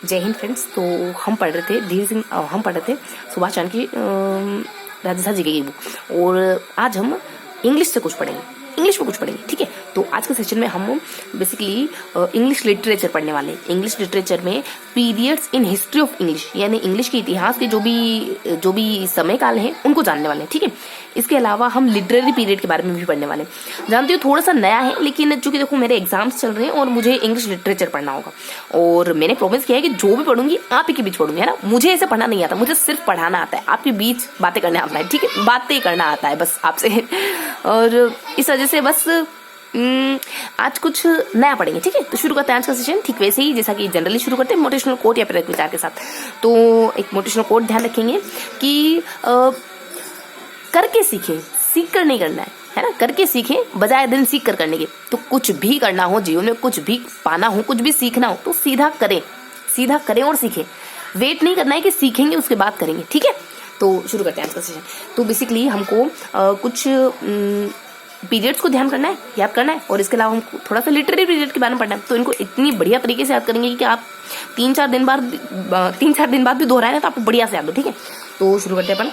जय हिंद फ्रेंड्स। तो हम पढ़ रहे थे हम पढ़ रहे थे सुभाष चंद्र की राजस्थान जी की बुक, और आज हम इंग्लिश से कुछ पढ़ेंगे, इंग्लिश में कुछ पढ़ेंगे। ठीक है, तो आज के सेशन में हम बेसिकली इंग्लिश लिटरेचर पढ़ने वाले हैं। इंग्लिश लिटरेचर में periods in history of English, यानी इंग्लिश के इतिहास के जो भी समय काल हैं उनको जानने वाले हैं। ठीक है, इसके अलावा हम लिटरेरी पीरियड के बारे में भी पढ़ने वाले हैं। जानती हूँ थोड़ा सा नया है, लेकिन चूंकि देखो मेरे एग्जाम्स चल रहे हैं और मुझे इंग्लिश लिटरेचर पढ़ना होगा, और मैंने प्रॉमिस किया है कि जो भी पढ़ूंगी आप ही के बीच पढ़ूंगी, है ना। मुझे ऐसे पढ़ना नहीं आता, मुझे सिर्फ पढ़ाना आता है, आपके बीच बातें करने आता है। ठीक है, बातें करना आता है बस आपसे, और इस वजह से बस आज कुछ नया पढ़ेंगे। ठीक है, तो शुरू करते हैं आज का सेशन ठीक वैसे ही जैसा कि जनरली शुरू करते हैं, मोटिवेशनल कोट या प्रेरक विचार के साथ। तो एक मोटिवेशनल कोट ध्यान रखेंगे कि करके सीखें, सीख कर नहीं करना है ना। करके सीखें बजाय दिन सीख कर करने के। तो कुछ भी करना हो जीवन में, कुछ भी पाना हो, कुछ भी सीखना हो, तो सीधा करें और सीखें। वेट नहीं करना है कि सीखेंगे उसके बाद करेंगे। ठीक है, तो शुरू करते हैं आज का सेशन। तो बेसिकली हमको कुछ पीरियड्स को ध्यान करना है, याद करना है, और इसके अलावा हमको थोड़ा सा लिटरेरी पीरियड के बारे में पढ़ना है। तो इनको इतनी बढ़िया तरीके से याद करेंगे कि आप 3-4 दिन बाद भी दोहराए ना तो आपको बढ़िया से याद हो। ठीक है, तो शुरू करते हैं अपन।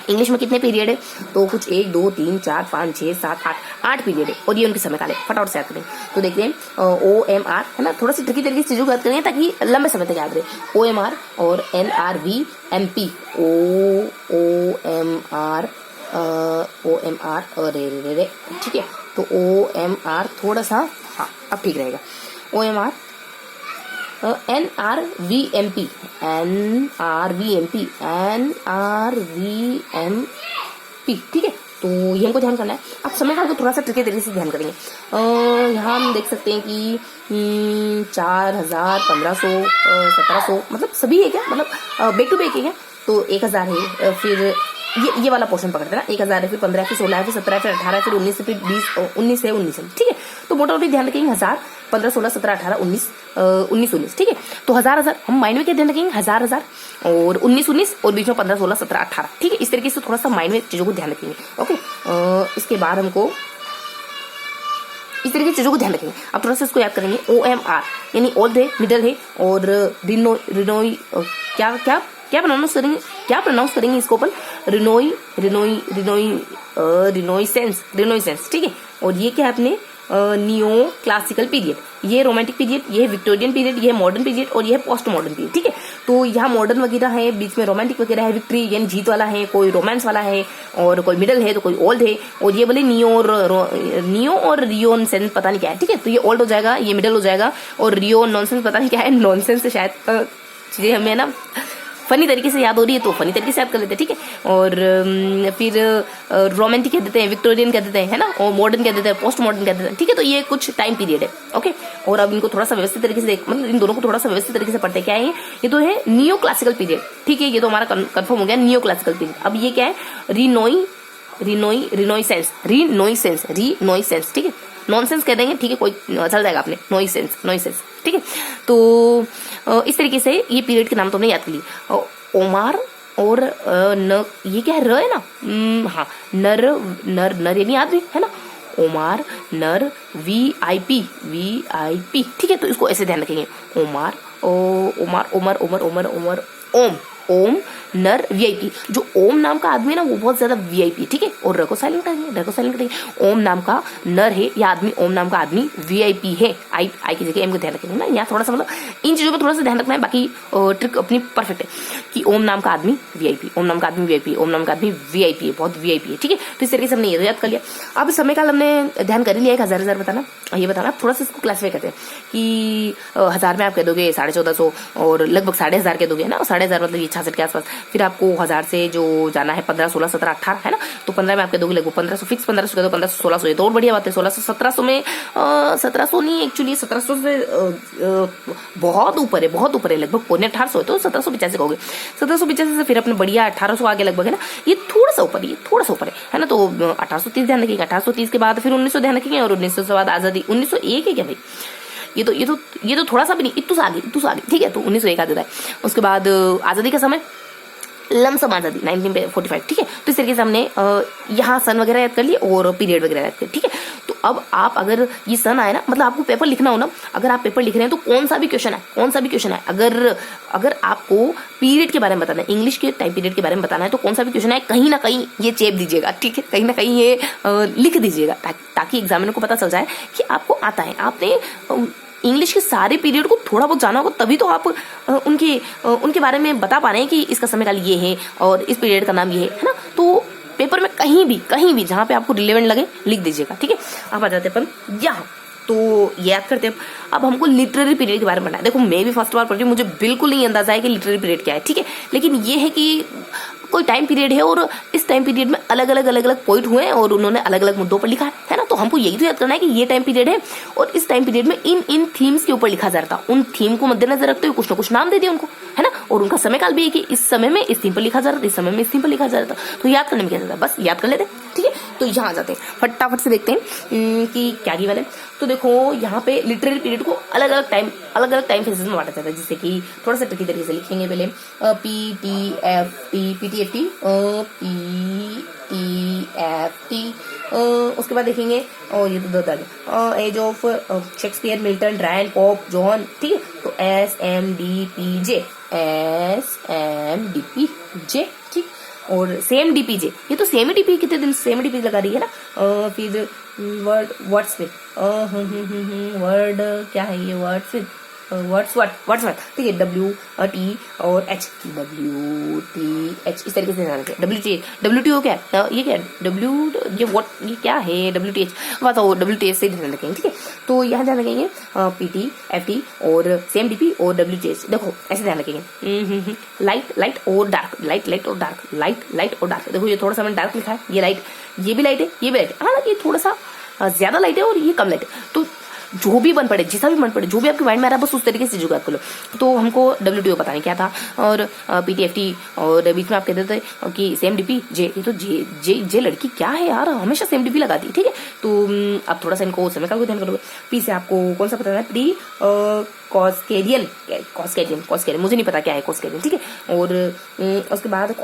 इंग्लिश में कितने पीरियड है? तो कुछ 1 2 3 4 5 6 7 8 पीरियड है, और ये उनके समय काल है। फटाफट से याद करें। तो देखते हैं OMR, है ना, थोड़ा सी ट्रिकी तरीके से चीजों को याद करेंगे ताकि लंबे समय तक याद रहे। OMR और NRVMP। OMR रे। ठीक है, तो OMR थोड़ा सा, हाँ अब ठीक रहेगा। OMR NRVMP। ठीक है, तो ये हमको ध्यान करना है। अब समय काल को थोड़ा सा ट्रिकी तरीके से ध्यान करेंगे। यहाँ हम देख सकते हैं कि 4000, 1500, 1700, मतलब सभी है क्या, मतलब बैक टू बैक है क्या। तो 1000 है, फिर ये वाला पोर्शन पकड़ते हैं ना। 1000 है, फिर 15 है, फिर 16 है, फिर 17 है, फिर 18 है, फिर 19 है, फिर 20, 19 है, 19 है। ठीक है, तो मोटा मोटी ध्यान रखेंगे 1000, 15, 16, 17, 18, 19, 19। ठीक है, तो 1000 हम माइंड में क्या ध्यान रखेंगे? 1000 और 19, और बीच में 15, 16, 17, 18। ठीक है, इस तरीके से थोड़ा सा माइंड में चीजों को ध्यान रखेंगे। ओके, इसके बाद हमको इस तरीके की चीजों को ध्यान रखेंगे। अब थोड़ा सा इसको याद करेंगे। OMR यानी ओल्ड है, मिडल है, और रिनोई क्या प्रोनाउंस करेंगे इसको अपन? रिनोइसेंस। ठीक है, और ये क्या है अपने नियो क्लासिकल पीरियड, ये रोमांटिक पीरियड, ये विक्टोरियन पीरियड, ये मॉडर्न पीरियड, और ये पोस्ट मॉडर्न पीरियड। ठीक है, तो यहाँ मॉडर्न वगैरह है, बीच में रोमांटिक वगैरह है, विक्ट्री यानी जीत वाला है, कोई रोमांस वाला है, और कोई मिडल है, तो कोई ओल्ड है, और ये बोले नियो और रियोनसेंस, पता नहीं क्या है। ठीक है, तो ये ओल्ड हो जाएगा, ये मिडल हो जाएगा, और रियो नॉनसेंस पता नहीं क्या है। नॉनसेंस से शायद चीजें हमें ना फनी तरीके से याद हो रही है, तो फनी तरीके से याद कर लेते हैं। ठीक है, और फिर रोमांटिक कह देते हैं, विक्टोरियन कह देते हैं, है ना, और मॉडर्न कह देते हैं, पोस्ट मॉडर्न कह देते हैं। ठीक है, तो ये कुछ टाइम पीरियड है। ओके, और अब इनको थोड़ा सा व्यवस्थित तरीके से, मतलब इन दोनों को थोड़ा सा व्यवस्थित तरीके से पढ़ते हैं। क्या है ये? तो है नियो क्लासिकल पीरियड। ठीक है, ये तो हमारा कंफर्म हो गया, नियो क्लासिकल पीरियड। अब ये क्या है? रिनोइसेंस। ठीक है, नॉनसेंस कह देंगे। ठीक है, कोई चल जाएगा आपने, नॉइसेंस। ठीक है, तो इस तरीके से ये पीरियड के नाम तो हमने याद कर लिए। ओमार और ये क्या है? र है ना। हाँ, नर यानी आदमी, है ना। ओमार, नर, VIP। ठीक है, तो इसको ऐसे ध्यान रखेंगे। ओमर, ओम, नर, VIP। जो ओम नाम का आदमी है ना, वो बहुत ज्यादा VIP। ठीक है, और र को साइलेंट करेंगे। ओम नाम का नर है या आदमी, ओम नाम का आदमी VIP है। आई की जगह एम को ध्यान रखेंगे ना। यहाँ थोड़ा सा, मतलब इन चीजों पर थोड़ा सा ध्यान रखना है, बाकी ट्रिक अपनी परफेक्ट है कि ओम नाम का आदमी VIP, ओम नाम का आदमी VIP, ओम नाम का आदमी VIP है, बहुत VIP है। ठीक है, तो इस तरीके से हमने ये याद कर लिया। अब समय काल हमने ध्यान कर ही लिया। 1000 बताना, ये बताना। थोड़ा सा इसको क्लासीफाई करते हैं कि 1000 में आप कह दोगे 1450, और लगभग 1500 कह दोगे ना। 1500 मतलब 66 के आसपास। फिर आपको 1000 से जो जाना है 15, 16, 17, 18, है ना। तो 15 में आप कह दोगे लगभग 1500 फिक्स, 1500 कह दो, 1500, 1600, ये तो और बढ़िया बात है। 1600, 1700 में 1700 नहीं, एक्चुअली 1700 से बहुत ऊपर है, लगभग 1800 है, तो 1785 कहोगे। 1785 से फिर अपने बढ़िया 1800 आगे लगभग, है ना। ये थोड़ा सा ऊपर है ना। तो 1830 ध्यान रखेंगे। 1830 के बाद फिर 1900 ध्यान रखेंगे, और 1900 से बाद आजादी। 1901 है क्या भाई? ये तो थोड़ा सा भी नहीं, इतु से आगे। ठीक है, तो 1901 आ जाता है। उसके बाद आजादी का समय लमसम आजादी 1945, ठीक है। तो इस तरीके से हमने यहाँ सन वगैरह याद कर लिए और पीरियड वगैरह याद कर, ठीक है। तो अब आप अगर ये सन आए ना, मतलब आपको पेपर लिखना हो ना, अगर आप पेपर लिख रहे हैं तो कौन सा भी क्वेश्चन है, अगर आपको पीरियड के बारे में बताना है, इंग्लिश के टाइम पीरियड के बारे में बताना है, तो कौन सा भी क्वेश्चन है कहीं ना कहीं ये चेप दीजिएगा, ठीक है, कहीं ना कहीं ये लिख दीजिएगा, ताकि एग्जामिनर को पता चल जाए कि आपको आता है। आपने इंग्लिश के सारे पीरियड को थोड़ा बहुत जाना होगा, तभी तो आप उनके बारे में बता पा रहे हैं कि इसका समय काल ये है और इस पीरियड का नाम ये है ना। तो पेपर में कहीं भी जहां पे आपको रिलेवेंट लगे लिख दीजिएगा, ठीक है। अब आ जाते हैं अपन यहाँ, तो याद करते हैं अब हमको लिटरेरी पीरियड के बारे में पढ़ना है। देखो मैं भी फर्स्ट बार पढ़ रही हूँ, मुझे बिल्कुल नहीं अंदाजा है कि लिटरेरी पीरियड क्या है, ठीक है। लेकिन ये है कि कोई टाइम पीरियड है और इस टाइम पीरियड में अलग अलग पॉइंट हुए हैं और उन्होंने अलग अलग मुद्दों पर लिखा है ना। तो हमको यही तो याद करना है कि ये टाइम पीरियड है और इस टाइम पीरियड में इन थीम्स के ऊपर लिखा जा रहा था। उन थीम को मद्देनजर रखते हुए कुछ ना कुछ नाम दे दिया उनको, है ना। और उनका समय काल भी है कि इस समय में इस थीम पर लिखा जा रहा था, इस समय में इस थीम पर लिखा जा रहा था। तो याद करने में क्या जाता है, बस याद कर लेते, ठीक है। तो यहाँ आ जाते हैं, फटाफट से देखते हैं कि क्या गिवन है। तो देखो यहाँ पे लिटरेरी पीरियड को अलग अलग टाइम फेजेस में बांटा जाता है, जिससे कि थोड़ा सा ट्रिकी तरीके से लिखेंगे। पहले PTFT, उसके बाद देखेंगे और ये तो दो age of Shakespeare, Milton, Dryden, Pope, John, ठीक है। तो SMDPJ, ठीक। और सेम डीपीजे, ये तो सेम ही डीपी, कितने दिन सेम डीपी लगा रही है ना। फिर वर्ड्स विद, वर्ड क्या है ये, वर्ड्स विद, वर्ड्स ठीक है। WT और H, WTH इस तरीके से ध्यान रखें। WTO क्या है, ये क्या है, ये क्या है WTH, बताओ WTH से ध्यान रखेंगे, ठीक है। तो यहाँ ध्यान रखेंगे PTFT और सेम DP और WTH, देखो ऐसे ध्यान रखेंगे। लाइट और डार्क, लाइट और डार्क, देखो ये थोड़ा सा मैंने डार्क लिखा है, ये लाइट, ये भी लाइट है, ये भी लाइट है, हालांकि थोड़ा सा ज्यादा लाइट है और ये कम लाइट है। तो जो भी बन पड़े, जिसा भी बन पड़े, जो भी आपके माइंड में आ रहा है, बस उस तरीके से जुगाड़ कर लो। तो हमको WTO पता नहीं क्या था और PTFT और बीच में आप कहते थे कि सेम DP जे, ये तो जे लड़की क्या है यार, हमेशा सेम DP लगाती है, ठीक है। तो अब थोड़ा सा इनको समय का ध्यान करोगे। पी से आपको कौन सा पता है, प्री कॉस्केरियन, मुझे नहीं पता क्या है कॉस्केरियन, ठीक है। और उसके बाद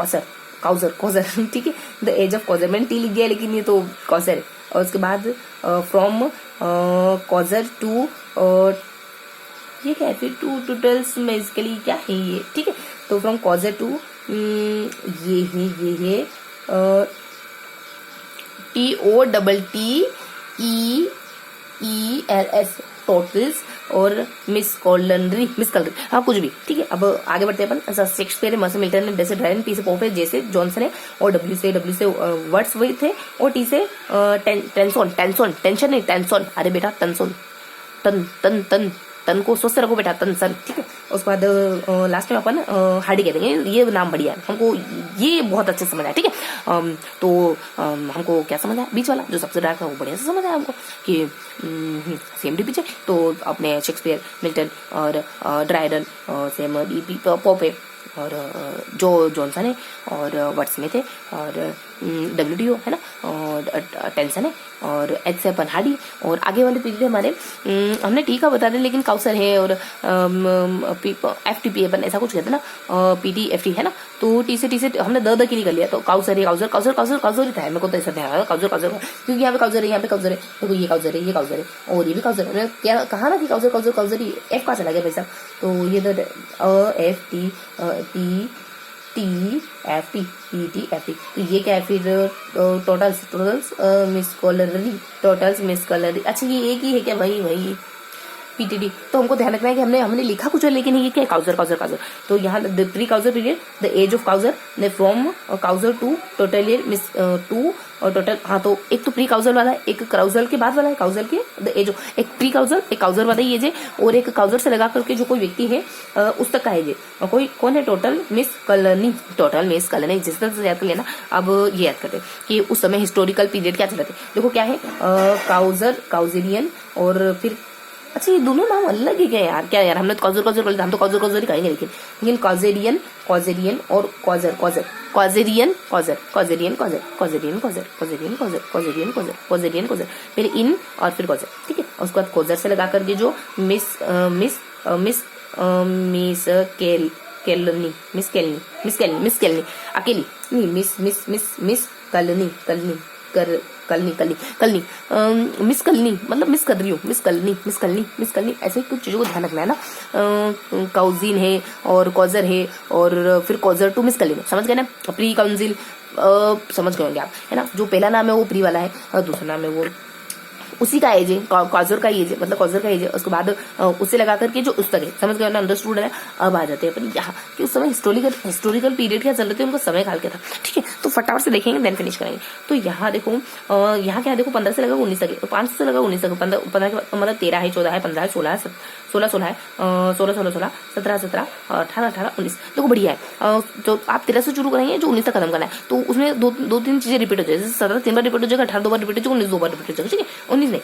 काउजर, ठीक है। द एज ऑफ कॉजर, मैंने टी लिख दिया लेकिन ये तो कॉजर है। और उसके बाद फ्रॉम कॉजर टू, ये क्या है फिर, टू टोटल्स बेसिकली क्या है ये, ठीक है। तो फ्रॉम कॉजर टू, ये है TOTTEELS, टोटल्स और मिस कॉलनरी, हाँ कुछ भी, ठीक है। अब आगे बढ़ते हैं अपन। शेक्सपियर है, मर्सी, मिल्टन है, जैसे ड्रायन, पी से पोप है, जैसे जॉनसन है, और W से वर्ड्सवर्थ है, और T से टेंसन, अरे बेटा टेंसन, तन को स्वस्थ रखो बेटा, तन, ठीक है। उसके बाद लास्ट में अपन हार्डी कह देंगे, ये नाम बढ़िया है, हमको ये बहुत अच्छे समझ आया, ठीक है। तो हमको क्या समझ आया, बीच वाला जो सबसे डार्क था वो बढ़िया से समझ आया हमको कि सेम डी पीछे। तो अपने शेक्सपियर, मिल्टन और ड्रायडन, सेम डीपी पोप है, और जो जॉनसन है, और वर्ड्सवर्थ है, और WTO है ना, और टेंसन है, और H से अपन हार्डी। और आगे वाले पीरियड हमारे हमने टी का बता दें, लेकिन काउसर है और FTP अपन ऐसा कुछ कहते हैं ना, PTFT है ना। तो टी से हमने द की नहीं कर लिया, तो काउसर है, काउसर ही था, मेरे को तो ऐसा ध्यान आया काउसर, क्योंकि यहाँ पे काउसर है, यहाँ पे काउसर है, देखो ये काउसर है, और ये भी काउसर है। क्या कहा ना कि काउसर ही, F कहाँ चला गया भाई साहब। तो ये TFT, तो ये क्या है फिर, टोटल्स मिस कॉलनरी, अच्छा ये एक ही है क्या भाई PTD। तो हमको ध्यान रखना है कि हमने लिखा कुछ है, लेकिन ये क्या है, काउजर। तो यहाँ the pre Chaucer period, the age of Chaucer, the from Chaucer to टोटलियर मिस टू और टोटल, हाँ तो एक तो प्री काउजल वाला है, एक काउजल के बाद वाला है, काउजल के द एज ऑफ, एक प्री काउजल, एक काउजल वाला ये जे, और एक काउजर से लगा करके जो कोई व्यक्ति है उस तक का है जे, कोई कौन है, टोटल मिस कॉलोनी, जिस तरह से याद कर लेना। अब ये याद करते कि उस समय हिस्टोरिकल पीरियड क्या चलते, देखो क्या है, काउजरियन, और फिर अच्छा ये दोनों नाम अलग है क्या यार, हमने तो काउजर कर लिया, हम तो काउजर ही कहेंगे, लेकिन काउजेरियन और काउजेरियन, पहले इन और फिर काउजर, ठीक है। उसके बाद काउजर से लगा करके जो मिस केलनी, मिस केलनी, मिस केलनी, मिस केलनी, अकेली नहीं, मिस मिस मिस मिस कलनी, कलनी कर कलनी, कलनी कलनी, मिस कलनी मतलब मिस कर रही हूँ, मिस कलनी, मिस कलनी, मिस कलनी, ऐसे कुछ चीजों को ध्यान रखना है ना। काउजिन है और कॉजर है और फिर कॉजर टू मिस कलनी, समझ गए ना। प्री काउंसिल समझ गए होंगे आप, है ना। जो पहला नाम है वो प्री वाला है और दूसरा नाम है वो उसी का एज है, कॉजर का एज है, मतलब कॉजर का एज है। उसके बाद उससे लगा करके जो उस तक है, समझ गए ना, अंडरस्टूड है। अब आ जाते हैं अपन यहाँ कि उस समय हिस्टोरिकल पीरियड क्या चल रहे थे, उनका समय काल क्या था, ठीक है। तो फटाफट से देखेंगे देन फिनिश करेंगे। तो यहाँ देखो, यहाँ क्या है, देखो 15 से लगा 19 तक, 500 से लगा 19 तक, 15 मतलब 13 है, 14 है, 15 है, 16 है, 16 है, 16 16 16, 17 17, 18 18 19। देखो बढ़िया है। तो आप 13 से शुरू करेंगे, जो 19 तक खत्म करना है। तो उसमें दो तीन चीजें रिपीट हो जाएगी, जैसे 17 3 बार रिपीट हो जाएगा, 18 2 बार रिपीट हो जाएगा, 19 2 बार रिपीट हो जाएगा, ठीक है। 19 नहीं,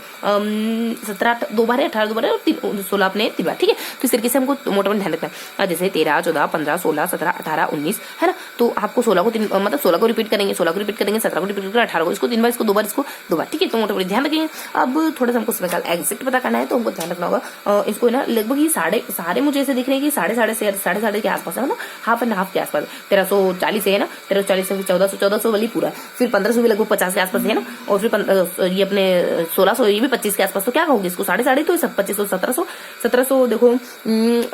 17 2 बार है, 18 2 बार है और 16 अपने 3 बार, ठीक है। तो इस तरीके से हमको मोटा मोटा ध्यान रखना है। जैसे 13 14 15 16 17 18 19 है ना। तो आपको 16 को मतलब 16 को रिपीट करेंगे, 16 को रिपीट करेंगे, 17 को रिपीट करेंगे, 18 को, इसको 3 बार, इसको 2 बार, इसको 2 बार, ठीक है। तो मोटा मोटा ध्यान रखेंगे। अब थोड़ा सा हमको समय काल एग्जैक्ट पता करना है, तो हमको ध्यान रखना होगा इसको ना, लगभग ये सारे मुझे ऐसे दिख रहे हैं कि साढ़े के आसपास है ना, हाफ एंड हाफ के आसपास। 1340 है ना, 1340 से 1400 वाली पूरा, फिर 1500 भी लगभग 50 के आसपास है ना, और फिर ये अपने 1600 ये भी 25 के आसपास। तो क्या कहोगे इसको, साढ़े तो सब 2500 1700 देखो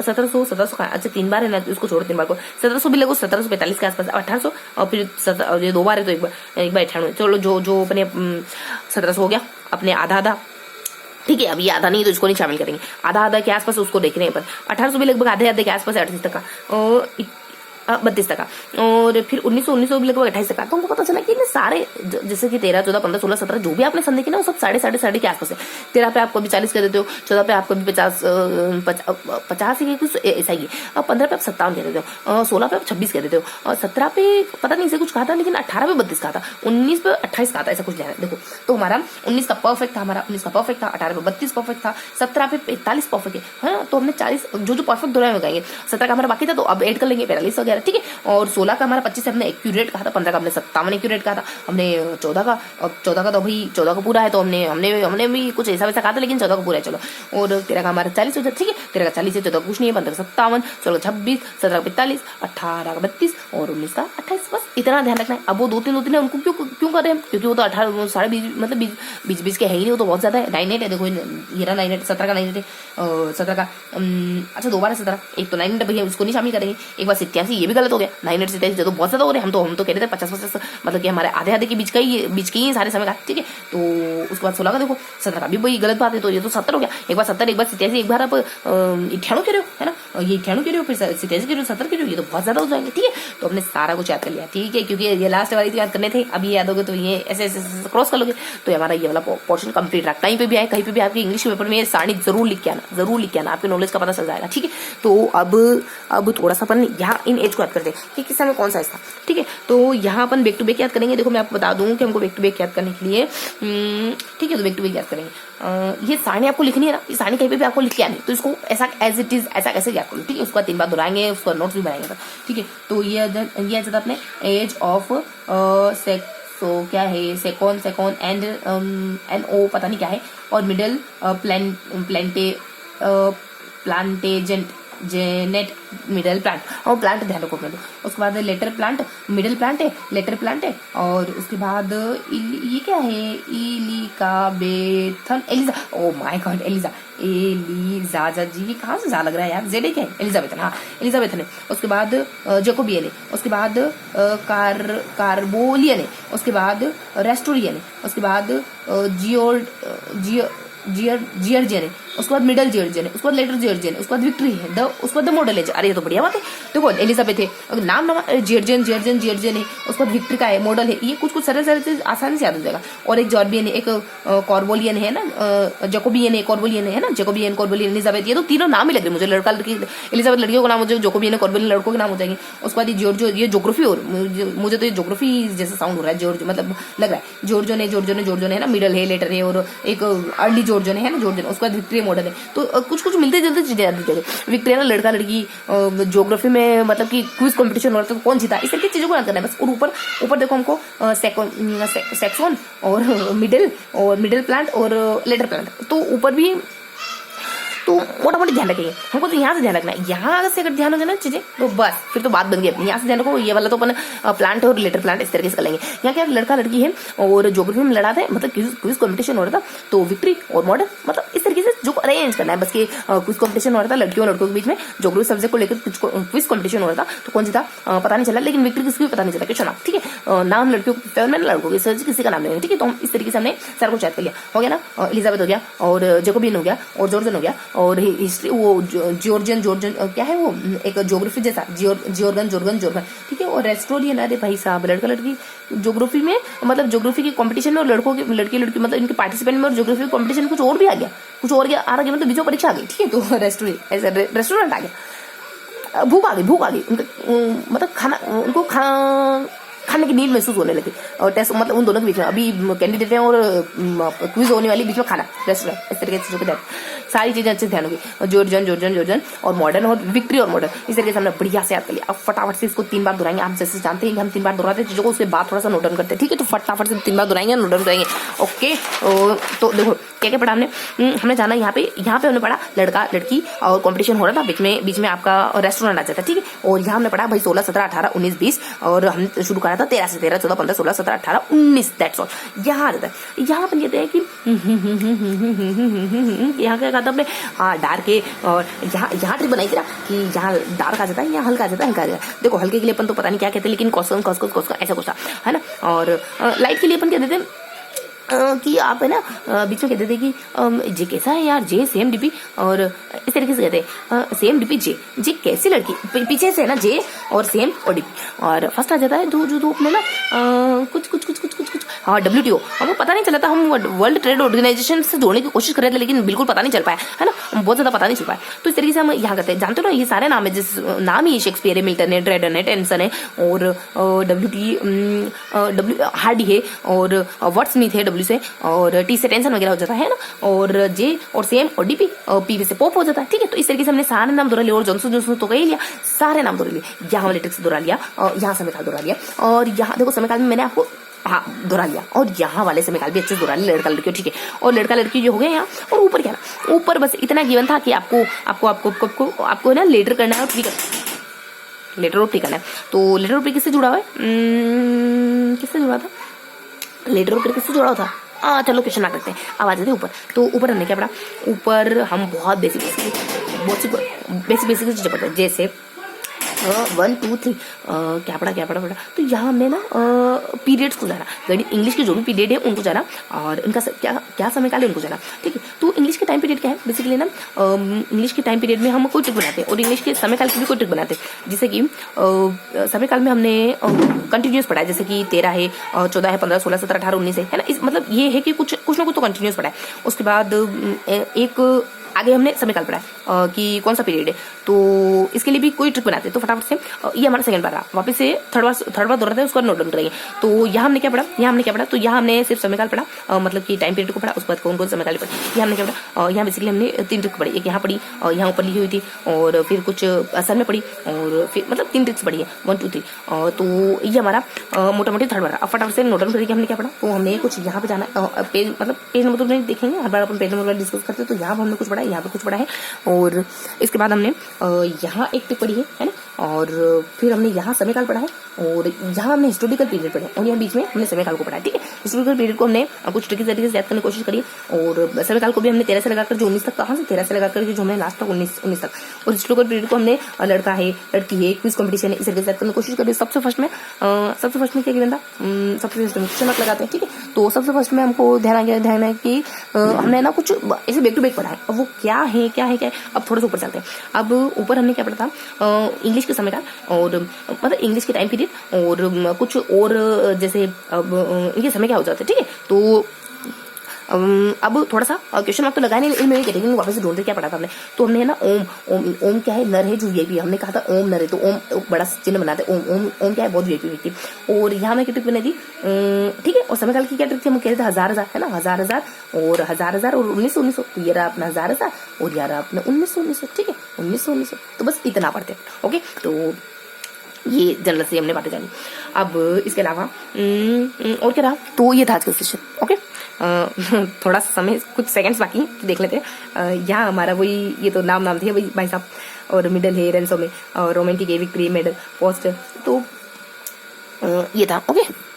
1700 का, अच्छा 3 बार है ना, तो इसको छोड़ो 3 बार को, 1700 भी लगो 1745 के आसपास, 1800 और फिर ये 2 बार है तो एक बार 98। चलो जो अपने 1700 हो गया अपने आधा, ठीक है। अब ये आधा नहीं तो इसको नहीं शामिल करेंगे, आधा के आसपास उसको देख रहे हैं पर 1800 भी लगभग आधे के आसपास है, 38 तक का और 32 तक का, और फिर 1900 भी लगभग 28 तक का। तो हमको पता चला कि सारे जैसे कि 13 14 15 16 17 जो भी आपने सन देखे ना, वो सब साढ़े के आसपास है। 13 पे आप कभी 40 कर देते हो, 14 पे आप कभी 50 ही कुछ ऐसा ही है, 15 पे आप 57 कह देते हो, 16 पे आप 26 कह देते हो, और 17 पे पता नहीं से कुछ कहा था, लेकिन 18 पे 32 कहा था, 19 पे 28 कहा था, ऐसा कुछ लेना है। देखो तो हमारा 19 का परफेक्ट था, 18 पे 32 परफेक्ट था, 17 पे 45 परफेक्ट है। तो हमने 40 जो परफेक्ट दोनों में गएंगे, 17 का हमारा बाकी था तो अब ऐड कर लेंगे 45 वगैरह, ठीक है। और 16 का हमारा 25 हमने एक्यूरेट कहा था, 15 का हमने 57 एक्यूरेट कहा था, हमने 14 का तो भाई 14 का पूरा है, तो हमने भी कुछ ऐसा वैसा कहा था, लेकिन 14 का पूरा है, चलो। और 13 का हमारा 40 हो जाता, ठीक है। 13 का 40 है, 14 का कुछ नहीं है, 15 का 57, 16 का 26, 17 का 45, 18 का 32 और 19 का 28, बस इतना ध्यान रखना है। अब वो दो तीन है, उनको क्यों कर रहे हैं, क्योंकि वो तो 18 साढ़े 20 मतलब 20 के है ही नहीं, वो तो बहुत ज्यादा है। 98 है, देखो ये रहा 98, 17 का 98 है, 17 का अच्छा 2 बार है 17, एक तो 98 भैया उसको नहीं शामिल करेंगे, एक बार 87 ये भी गलत हो गया, 98 87 तो बहुत ज्यादा हो रहे हैं। हम तो कह रहे थे 50 मतलब कि हमारे आधे के बीच ही सारे समय का, ठीक है। तो उसके बाद 16 का देखो, 17 का भी वही गलत बात है, तो ये तो 70 हो गया, एक बार 70 एक बार 87 एक बार आप 98 कह रहे हो, है ना, ये 98 कह रहे हो, फिर 87 कह रहे हो, 70 कह रहे हो, ये तो बहुत ज्यादा हो जाएंगे, ठीक है। तो हमने सारा कुछ याद कर लिया, ठीक है, क्योंकि ये लास्ट वाली याद करने थे, अब ये याद होगे तो ये ऐसे क्रॉस कर लोगे, तो हमारा ये वाला पोर्शन कंप्लीट रहा। कहीं पे भी आए, कहीं पे भी आपके इंग्लिश पेपर में सारणी जरूर लिख के आना, आपके नॉलेज का पता चल जाएगा, ठीक है। तो अब थोड़ा सा अपन यहाँ इन एज को याद करते हैं कि किस समय कौन सा था, ठीक है। तो यहाँ अपन बैक टू बैक याद करेंगे। देखो मैं आपको बता दूं कि हमको बैक टू बैक याद करने के लिए, ठीक है, तो बैक टू बैक याद करेंगे। ये सारणी आपको लिखनी है ना, ये सारणी कहीं पे भी आपको लिख के आनी, तो इसको ऐसा एज इट इज ऐसा कैसे याद करो, ठीक है। उसका 3 बार दोहराएंगे, उसका नोट्स भी बनाएंगे, ठीक है। तो ये आ जाता अपने एज ऑफ सो क्या है, सेकॉन एंड ओ पता नहीं क्या है, और मिडल जेनेट मिडल प्लांट, और प्लांट ध्यान रखो अपने। उसके बाद लेटर प्लांट, मिडल प्लांट है, लेटर प्लांट है, और उसके बाद ये क्या है, Elizabethan Eliza, oh my god Eliza ji, कहाँ से जा लग रहा है यार, जेड क्या है, एलिजाबेथन, हाँ एलिजाबेथन है। उसके बाद जेकोबियन है, उसके बाद कार्बोलियन है, उसके बाद रेस्टोरियन है, उसके बाद जियर्जियन है, उसके बाद मिडल जियर्जियन है, उसके बाद लेटर जियर्जियन है, उसके बाद विक्ट्री है, उसके बाद मॉडल है। अरे ये तो बढ़िया बात है। देखो एलिजाबेथ है, अगर नाम जियर्जियन है, उसके बाद विक्ट्री का है, मॉडल है, ये कुछ सरल चीज आसानी से याद हो जाएगा। और एक जॉर्बियन है, एक कॉर्बोलियन है ना, जेकोबियन है, कॉर्बोलियन है ना, जेकोबियन कॉर्बोलियन एलिजाबेथ, ये तो तीनों नाम ही लग रहे मुझे, लड़का लड़की, एलिजाबेथ लड़कियों का नाम हो जाएगा, जेकोबियन कॉर्बोलियन लड़कों के नाम हो जाएंगे। उसके बाद ये ज्योग्राफी, और मुझे तो ये ज्योग्राफी जैसा साउंड हो रहा है, जॉर्ज मतलब लग रहा है, जॉर्जन है ना, मिडल है, लेटर है, और एक अर्ली जॉर्जन है ना, जॉर्जन, उसके बाद विक्ट्री मॉडल है। तो कुछ मिलते जुलते चीजें याद रखिएगा। विक्ट्रिया लड़का लड़की, ज्योग्राफी में मतलब कि क्विज कंपटीशन हो रहा था तो कौन जीता, इस तरह की चीजों को याद करना है बस। और ऊपर देखो हमको सेक्सोन और मिडिल प्लांट और लेटर प्लांट, तो ऊपर भी तो मोटा मोटी ध्यान रखेंगे। हमको तो यहाँ से ध्यान रखना है, यहाँ से अगर ध्यान होगा ना चीजें तो बस फिर तो बात बन गई अपनी। यहाँ से ध्यान रखो, ये वाला तो अपन प्लांट और लेटर प्लांट इस तरीके से कर लेंगे। यहाँ क्या लड़का लड़की है और ज्योग्राफी में लड़ा थे, मतलब क्विज कॉम्पिटिशन हो रहा था, तो विक्ट्री और मॉडर्न मतलब इस तरीके से जो अरेंज करना है बस के क्विज कॉम्पिटिशन हो रहा था लड़कियों और लड़कों के बीच में। ज्योग्राफी सब्जेक्ट को लेकर क्विज कॉम्पिटिशन हो रहा था, तो कौन जीता पता नहीं चला, लेकिन विक्ट्री किसी भी पता नहीं चला। क्वेश्चन ठीक है, नाम लड़कियों को मैंने लड़कों के सर किसी का नाम लेंगे, ठीक है। तो हम इस तरीके से हमने सर को चेक कर लिया, हो गया ना। एलिजाबेथ हो गया और जेकोबियन हो गया और जॉर्जन हो गया और हिस्ट्री वो जॉर्जन क्या है वो एक ज्योग्राफी जैसा जॉर्गन ठीक है। और रेस्टोरियन, अरे भाई साहब लड़का लड़की ज्योग्राफी में मतलब ज्योग्राफी की कंपटीशन में और लड़कों की लड़की मतलब इनके पार्टिसिपेंट में और ज्योग्राफी कंपटीशन कुछ और भी आ गया, कुछ और आ रहा मतलब बीचों परीक्षा आ गई, ठीक है। तो रेस्टोरेंट आ गया, भूख आ गई उनका मतलब खाना उनको खाने की नीड महसूस होने लगी। और टेस्ट मतलब उन दोनों के बीच में अभी कैंडिडेट है और क्विज होने वाली बीच में खाना रेस्टोरेंट इस तरीके से जो सारी चीजें अच्छे से ध्यान होगी। जॉर्जन और मॉडर्न और विक्ट्री और मॉडर्न इस तरीके से हमने बढ़िया से याद कर लिया। अब फटाफट से इसको 3 बार दोहराएंगे। आप जैसे जानते हैं कि हम 3 बार दोहराते हैं चीजों को, उसके बाद थोड़ा सा नोट डाउन करते हैं, ठीक है। तो फटाफट से 3 बार दोहराएंगे, नोट डाउन करेंगे, ओके। तो देखो क्या क्या पढ़ा हमने जाना यहाँ पे हमने पढ़ा लड़का लड़की और कॉम्पिटिशन हो रहा था, बीच में आपका रेस्टोरेंट आ जाता है, ठीक है। और यहाँ हमने पढ़ा भाई 16, 17, 18, 19, 20 और हम शुरू करा था 13 से 13, 14, 15, 16, 17, 18, 19 दैट्स ऑल। यहाँ आ जाता है, यहाँ अपन कहते हैं कि यहाँ क्या कहा था अपने, हाँ डार्क है। और यहाँ ट्रिक बनाई थी ना कि यहाँ डार्क आ जाता है, यहाँ हल्का आ जाता है, हल्का आ जाता है। देखो हल्के के लिए अपन तो पता नहीं क्या कहते हैं, लेकिन कॉस्को ऐसा कुछ था, है ना। और लाइट के लिए अपन क्या देते हैं कि आप है ना बीच में कहते थे कि जे कैसा है यार, जे सेम डीपी, और इस तरीके से कहते हैं सेम डीपी जे कैसी लड़की, पीछे से है ना जे और सेम और डीपी। और फर्स्ट आ जाता है जो अपने ना कुछ हाँ WTO, हमको पता नहीं चला था, हम वर्ल्ड ट्रेड ऑर्गेनाइजेशन से जोड़ने की कोशिश कर रहे थे लेकिन बिल्कुल पता नहीं चल पाया, है ना, बहुत ज्यादा पता नहीं चल पाया। तो इस तरीके से हम यहाँ करते हैं, जानते हो ना ये सारे नाम है, जिस नाम ही शेक्सपियर है, मिल्टन है, ड्रेडन है, टेंसन है और हार्डी है और वर्ड स्मिथ है W से, और T से टेंशन वगैरह हो जाता है ना, और जे और सेम और डीपी P से पॉप हो जाता है, ठीक है। तो इस तरीके से हमने सारे नाम दोहरा लिया और जॉनसन तो कही लिया, सारे नाम दोहरा लिए। यहाँ वाले ट्रिक से दोहरा लिया, यहाँ समयकाल दोहरा लिया, और यहाँ देखो समयकाल में मैंने आपको हाँ दोहरा लिया, और यहाँ वाले समयकाल भी अच्छे से दोहरा लिया लड़का लड़की, ठीक है। और लड़का लड़की जो हो गए यहाँ, और ऊपर क्या ना, ऊपर बस इतना गिवन था कि आपको ना लेटर करना है और ट्री लेटर और ट्री करना है। तो लेटर और ट्री किससे जुड़ा हुआ है, किससे जुड़ा था लेटर और ट्री, किससे जुड़ा हुआ था, चलो क्वेश्चन मार्क करते हैं। अब आ जाते हैं ऊपर। तो ऊपर हमने क्या पढ़ा, ऊपर हम बहुत बेसिक चीजें पढ़ते हैं, जैसे 1 2 3 क्या पढ़ा। तो यहाँ हमने ना पीरियड्स को जाना, गणित इंग्लिश के जो भी पीरियड है उनको जाना, और इनका क्या समयकाल है उनको जाना, ठीक है। तो इंग्लिश के टाइम पीरियड क्या है बेसिकली ना, इंग्लिश के टाइम पीरियड में हम कोई ट्रिक बनाते हैं और इंग्लिश के समयकाल की भी कोई ट्रिक बनाते हैं। जैसे कि समयकाल में हमने कंटिन्यूस पढ़ा है, जैसे कि 13 है, 14 है, 15, 16, 17, 18, 19 है ना। इस मतलब ये है कि कुछ ना कुछ तो कंटिन्यूस पढ़ा है। उसके बाद एक आगे हमने समयकाल पढ़ा है कि कौन सा पीरियड है, तो इसके लिए भी कोई ट्रिक बनाते हैं। तो फटाफट से ये हमारा सेकंड बार रहा, वापस से थर्ड बार दोहराते हैं, उसको नोट डाउन करेंगे। तो यहाँ हमने क्या पढ़ा, तो यहाँ हमने सिर्फ समयकाल पढ़ा, मतलब कि टाइम पीरियड को पढ़ा, उसके बाद कौन समयकाल पढ़ा। यहाँ हमने क्या पढ़ा, यहाँ बेसिकली हमने 3 ट्रिक पढ़ी, एक यहाँ पढ़ी, यहाँ ऊपर लिखी हुई थी, और फिर कुछ असल में पढ़ी, और फिर मतलब 3 ट्रिक्स पढ़ी है 1 2 3। तो ये हमारा मोटा मोटी थर्ड बार। अब फटाफट से नोट डाउन करके हमने क्या पढ़ा, तो हमने कुछ यहाँ पे जाना पेज नंबर तो नहीं देखेंगे, हर बार अपन पेज नंबर डिस्कस करते हैं। तो यहाँ हमने कुछ पढ़ा है, यहाँ पे कुछ पढ़ा है, और इसके बाद हमने यहाँ एक ट्रिक पढ़ी है ना, और फिर हमने यहाँ समयकाल पढ़ा है, और यहाँ हमने हिस्टोरिकल पीरियड पढ़ा है, और यहाँ बीच में हमने समयकाल को पढ़ा है, ठीक है। हिस्टोरिकल पीरियड को हमने कुछ ट्रिकी तरीके से याद करने की कोशिश करी, और समयकाल को भी हमने 13 से लगाकर जो 19 तक, कहाँ से 13 से लगाकर जो हमने लास्ट तक 19 तक, और हिस्टोरिकल पीरियड को हमने लड़का है लड़की है क्विज कॉम्पिटिशन है इस तरीके से याद करने की कोशिश करी। सबसे फर्स्ट में क्या गिवन था, सबसे फर्स्ट में क्वेश्चन मार्क लगाते हैं, ठीक है। तो सबसे फर्स्ट में हमको ध्यान है कि हमने ना कुछ ऐसे बैक टू बैक पढ़ा है। अब वो क्या है अब थोड़ा सा ऊपर चलते हैं। अब ऊपर हमने क्या पढ़ा था, इंग्लिश के समयकाल और मतलब इंग्लिश के टाइम पीरियड और कुछ और, जैसे अब इनके समय क्या हो जाते हैं, ठीक है। तो अब थोड़ा सा क्वेश्चन मार्क तो लगाए नहीं, इनमें लेकिन वापस से ढूंढते क्या पढ़ा था हमने। तो हमने ना ओम क्या है, नर है जो वीआईपी, हमने कहा था ओम नर है, तो ओम बड़ा चिन्ह बनाते ओम क्या है, बहुत वीआईपी व्यक्ति। और यहाँ हमने ट्रिक बनाई थी, ठीक है। और समयकाल की क्या ट्रिक थी, हम कहते थे 1000 है ना, 1000 और 1000 और 1900, तो ये रहा अपना 1000 और ये रहा अपना 1900, ठीक है, 1900। तो बस इतना पढ़ते, ओके। तो ये जनरल से हमने बातें जानी। अब इसके अलावा और क्या रहा, तो ये था आज का सेशन। ओके, थोड़ा सा समय, कुछ सेकंड्स बाकी हैं, तो देख लेते हैं। यहाँ हमारा वही, ये तो नाम थे वही भाई साहब, और मिडल है रेंसो में, और romantic Avik pre middle post, तो ये था। ओके।